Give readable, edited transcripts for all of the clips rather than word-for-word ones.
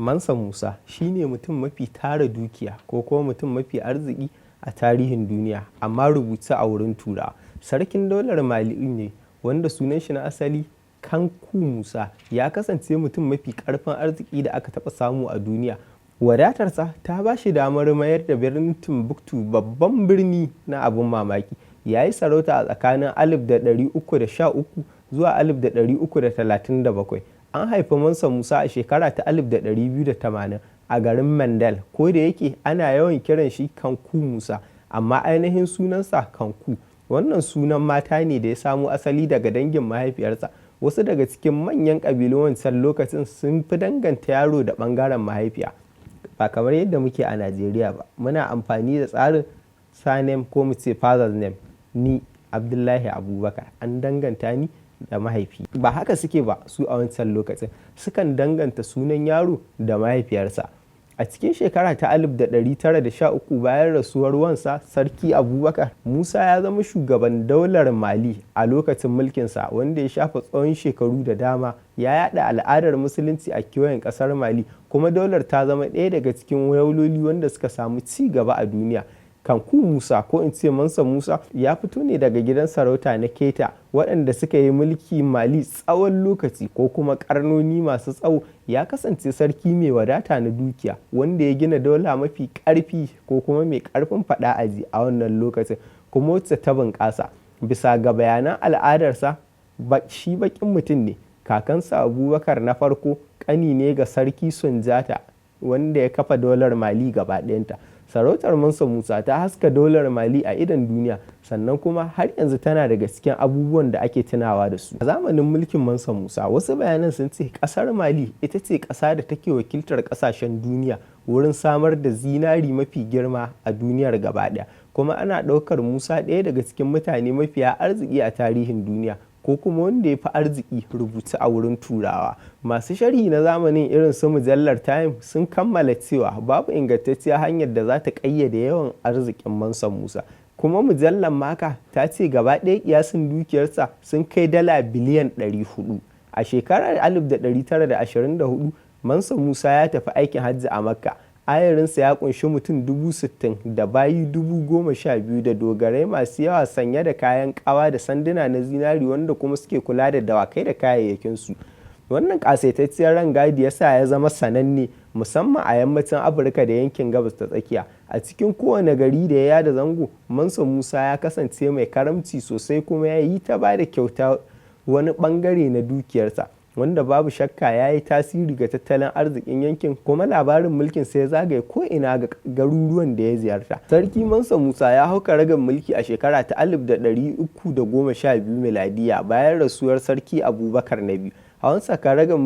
Mansa Musa shi ne mutum mafi tara dukiya ko kuma mutum mafi arziki a tarihin duniya, amma rubuce a wurin Turawa. Sarkin daular Mali ne wanda sunan shi na asali Kanku Musa. Ya kasance mutum mafi ƙarfin arziki da aka taɓa samu a duniya. Wadatarsa ta ba shi damar mayar da birnin Timbuktu babban birni na abin mamaki. Ya yi sarauta a tsakanin 1313 zuwa 1337. An haifi Mansa Musa a shekara ta 1280 a garin Mandal, ko da yake ana yawan kiran shi Kanku Musa, amma ainihin sunansa Kanku. Wannan sunan mata ne da ya samo asali daga dangin mahaifiyarsa. Wasu daga cikin manyan ƙabilun wancan lokacin sun fi danganta yaro da ɓangaren mahaifiya, ba kamar yadda muke a Najeriya ba. Muna amfani da tsarin surname ko mu ce father's name. Ni Abdullahi Abubakar, an danganta ni da mahaifi. Ba haka suke ba su a wancan lokacin, sukan danganta sunan yaro da mahaifiyarsa. A cikin shekara ta 1913 bayan rasuwar wansa Sarki Abubakar, Musa ya zama shugaban daular Mali a lokacin mulkinsa, wanda ya shafa tsawon shekaru da dama. Ya yada al'adar musulunci a kewayen kasar Mali, kuma daular ta zama ɗaya daga cikin dauloli wanda suka samu ci gaba a duniya. Kanku Musa, ko in ce Mansa Musa, ya fito ne daga gidan sarauta na Keta, waɗanda suka yi mulki Mali tsawon lokaci ko kuma ƙarnoni masu tsawo. Ya kasance sarki mai wadata na dukiya, wanda ya gina daula mafi ƙarfi ko kuma mai ƙarfin faɗa aji a wannan lokacin, kuma wacce ta bunƙasa. Bisa ga bayanan al'adarsa, shi baƙin mutum ne. Kakansa Abubakar na farko ƙani ne ga Sarki Sunjata, wanda ya kafa daular Mali gaba ɗayanta. Sarautar Mansa Musa ta haska daular Mali a idon duniya, sannan kuma har yanzu tana daga cikin abubuwan da ake tunawa da su. A zamanin mulkin Mansa Musa, wasu bayanan sun ce ƙasar Mali ita ce ƙasa da take wakiltar ƙasashen duniya wurin samar da zinari mafi girma a duniyar gaba ɗaya, kuma ana ɗaukar Musa ɗaya daga cikin mutane mafiya arziki a tarihin duniya, ko kuma wanda ya fi arziki rubuce a wurin Turawa. Masu sharhi na zamanin irin su mujallar Time sun kammala cewa babu ingantacciyar hanyar da za ta ƙayyade yawan arzikin Mansa Musa, kuma mujallar Maka ta ce gaba ɗaya kiyasin dukiyarsa sun kai dala biliyan 400. A shekarar 1924 Mansa Musa ya tafi aikin hajji a Makka. Ayarinsa ya kunshi mutum 60,000 da bayi 12,000 da dogarai masu yawa sanye da kayan kawa da sanduna na zinari, wanda kuma suke kula da dawakai da kayayyakinsu. Wannan kasaitacciyar rangadi ya sa ya zama sananne musamman a yammacin Afirka da yankin gabas ta tsakiya. A cikin kowane gari da ya yada zango, Mansa Musa ya kasance mai karamci sosai, kuma ya yi ta ba da kyauta wani bangare na dukiyarsa, wanda babu shakka ya yi tasiri ga tattalin arzikin yankin, kuma labarin mulkin sai ya zagaye ko ina ga garuruwan da ya ziyarta. Sarki Mansa Musa ya hau karagar mulki a shekara ta 1312 miladiya bayan rasuwar Sarki Abubakar na biyu. Hawansa karagar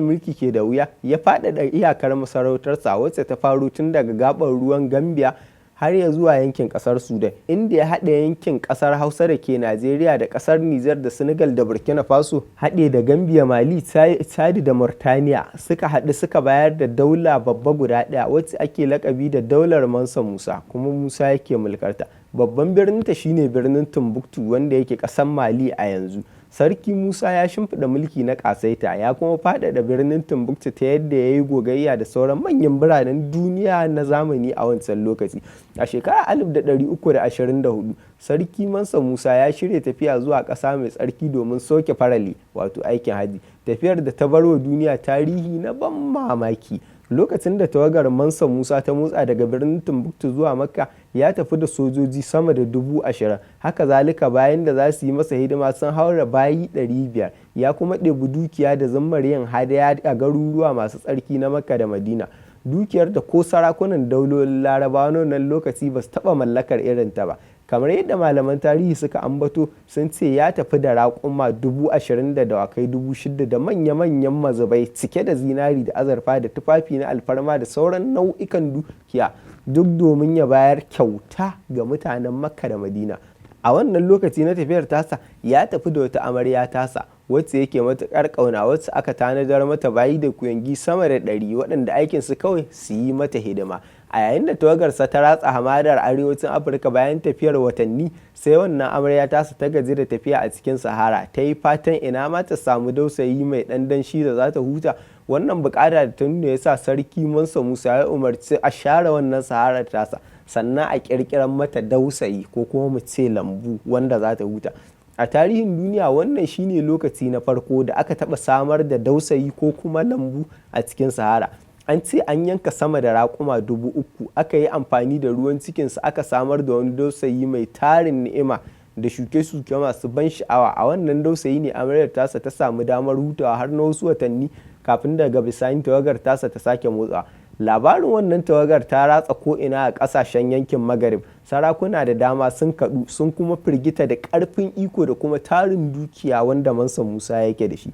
mulki ke da wuya. Ya faɗaɗa iyakar masarautarsa, wacce ta faro tun daga gaɓar ruwan Gambia har ya zuwa yankin kasar Sudan, inda ya haɗe yankin kasar Hausa da ke Najeriya da kasar Nijar da Senegal da Burkina Faso, haɗe da Gambia, Mali, Chad da Mauritania, suka haɗu suka bayar da daula babba guda ɗaya wacce ake lakabi da daular Mansa Musa, kuma Musa yake mulkarta. Babban birninta shine birnin Timbuktu, wanda yake ƙasar Mali a yanzu. Sarki Musa ya shimfiɗa mulki na ƙasaita, ya kuma faɗaɗa birnin Timbuktu ta yadda ya yi gogayya da sauran manyan biranen duniya na zamani a wancan lokaci. A shekarar 1324, Sarki Mansa Musa ya shirya tafiya zuwa ƙasa mai tsarki domin soke farali, wato aikin hajji, tafiyar da ta bar wa duniya tarihi na ban mamaki. Lokacin da tawagar Mansa Musa ta motsa daga birnin Timbuktu zuwa Makka, ya tafi da sojoji sama da 20,000. Haka zalika, bayan da za su yi masa hidima sun haura bayi 500. Ya kuma ɗebi dukiya da zammar yin hadaya a garuruwa masu tsarki na Makka da Madina, dukiyar da ko sarakunan daulolin Larabawa nan lokaci ba su taɓa mallakar irinta ba. Kamar yadda malaman tarihi suka ambato, sun ce ya tafi da raƙuma 20,000 da dawakai 6,000 da manya-manyan mazubai cike da zinari da azurfa da tufafi na alfarma da sauran nau'ikan dukiya, duk domin ya bayar kyauta ga mutanen Makka da Madina. A wannan lokaci na tafiyar tasa, ya tafi da wata amarya tasa wacce yake matuƙar ƙauna, wacce aka tanadar mata bayi da kuyangi sama da 100 waɗanda aikinsu kawai su yi mata hidima. A yayin da tawagarsa ta ratsa hamadar arewacin Afirka bayan tafiyar watanni, sai wannan amarya tasa ta gaji da tafiya a cikin Sahara, ta yi fatan ina ma ta samu dausayi mai ɗan danshi da za ta huta. Wannan bukata da ta nuna ya sa sarki Mansa Musa ya umarci a share wannan saharar tasa, sannan a ƙirƙirar mata dausayi ko kuma mu ce lambu wanda za ta huta. A tarihin duniya wannan shine lokaci na farko da aka taɓa samar da dausayi ko kuma lambu a cikin sahara. An ce an yanka sama da raƙuma 3,000 aka yi amfani da ruwan cikinsu aka samar da wani dausayi mai tarin ni'ima da shuke-shuke masu ban sha'awa. A wannan dausayi ne amaryar tasa ta samu damar hutawa har na wasu watanni kafin daga bisani tawagar tasa ta sake motsawa. Labarin wannan tawagar ta ratsa ko'ina a ƙasashen yankin Maghrib. Sarakuna da dama sun kaɗu sun kuma firgita da ƙarfin iko da kuma tarin dukiya wanda Mansa Musa yake da shi.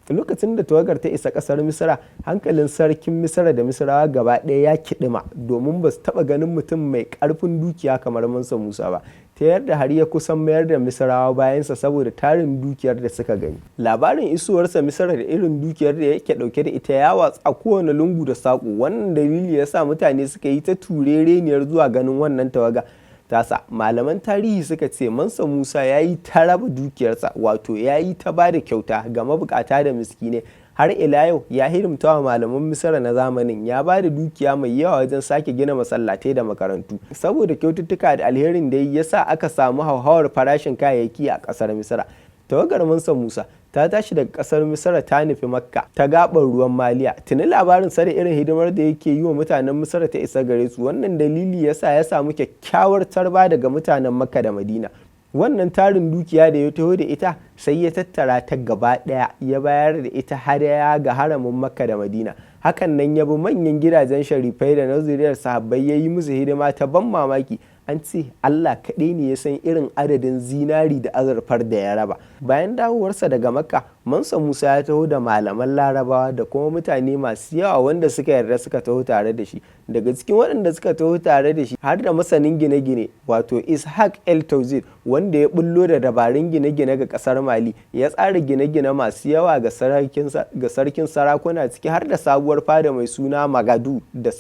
Lokacin da tawagar ta isa ƙasar Misra, hankalin sarkin Misra da Misrawa gaba ɗaya ya kiɗima domin ba su taɓa ganin mutum mai ƙarfin dukiya kamar Mansa Musa ba, ta yarda har ya kusan mayar da Misrawa bayansa saboda tarin dukiyar da suka gani. Labarin isowarsa Misra da irin dukiyar da yake ɗauke da ita ya watsa a kowane lungu da saƙo. Wannan dalili ya sa mutane suka yi ta turereniyar zuwa ganin wannan tawaga tasa. Malaman tarihi suka ce Mansa Musa ya yi ta raba dukiyarsa, wato ya yi ta ba da kyauta ga mabukata da miskinai. Har ila yau ya hidimta wa malaman Misra na zamanin, ya ba da dukiya mai yawa wajen sake gina masallatai da makarantu. Saboda kyaututtuka da alherin da ya sa aka samu hauhawar farashin kayayyaki a ƙasar Misra. Tawagar Mansa Musa ta tashi daga ƙasar Misra ta nufi Makka ta gaɓar ruwan Maliya. Tuni labarin sa da irin hidimar da yake yi wa mutanen Misra ta isa gare su. Wannan dalili ya sa ya samu kyakkyawar tarba daga mutanen Makka da Madina. Wannan tarin dukiya da ya taho da ita sai ya tattara ta gaba ɗaya ya bayar da ita hadaya ga haramin Makka da Madina. Hakan nan ya bi manyan gidajen sharifai da na zuriyar sahabbai ya yi musu hidima ta ban mamaki. An ce Allah kaɗai ne ya san irin adadin zinari da azurfar da ya raba. Bayan dawowarsa daga Makka, Mansa Musa ya taho da malaman Larabawa da kuma mutane masu yawa wanda suka yarda suka taho tare da shi. Daga cikin waɗanda suka taho tare da shi har da masanin gine-gine wato Ishaq El Tawzir, wanda ya bullo da dabarun gine-gine ga ƙasar Mali. Ya tsara gine-gine masu yawa ga sarkin sarakuna, ciki har da sabuwar fada mai suna Magadu da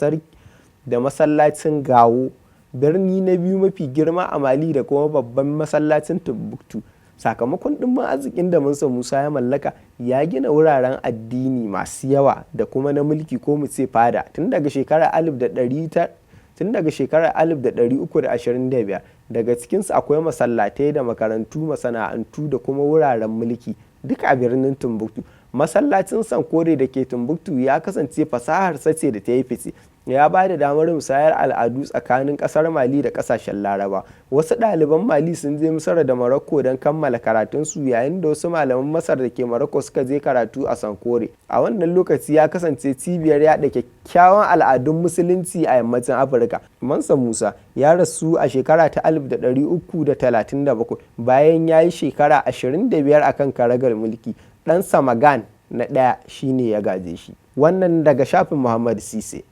masallacin Gawo, birni na biyu mafi girma a Mali, da kuma babban masallacin Timbuktu. Sakamakon ɗimbin arzikin da Mansa Musa ya mallaka, ya gina wuraren addini masu yawa da kuma na mulki ko mu ce fada tun daga shekarar 1325. Daga cikinsu akwai masallatai da makarantu, masana'antu da kuma wuraren mulki duk a birnin Timbuktu. Masallacin Sankore da ke Timbuktu ya kasance fasahar sace da ta yi fice. Ya ba da damar musayar al'adu tsakanin kasar Mali da kasashen Laraba. Wasu ɗaliban Mali sun je Misra da Morocco don kammala karatunsu, yayin da wasu malaman Masar da ke Morocco suka je karatu a Sankore. A wannan lokaci ya kasance cibiyar yaɗa kyakkyawan al'adun musulunci a yammacin Afirka. Mansa Musa ya rasu a shekara ta 1337 bayan ya yi shekara 25 akan karagar mulki. Ɗansa Magan na ɗaya shine ya gaje shi. Wannan daga shafin Muhammad Sise.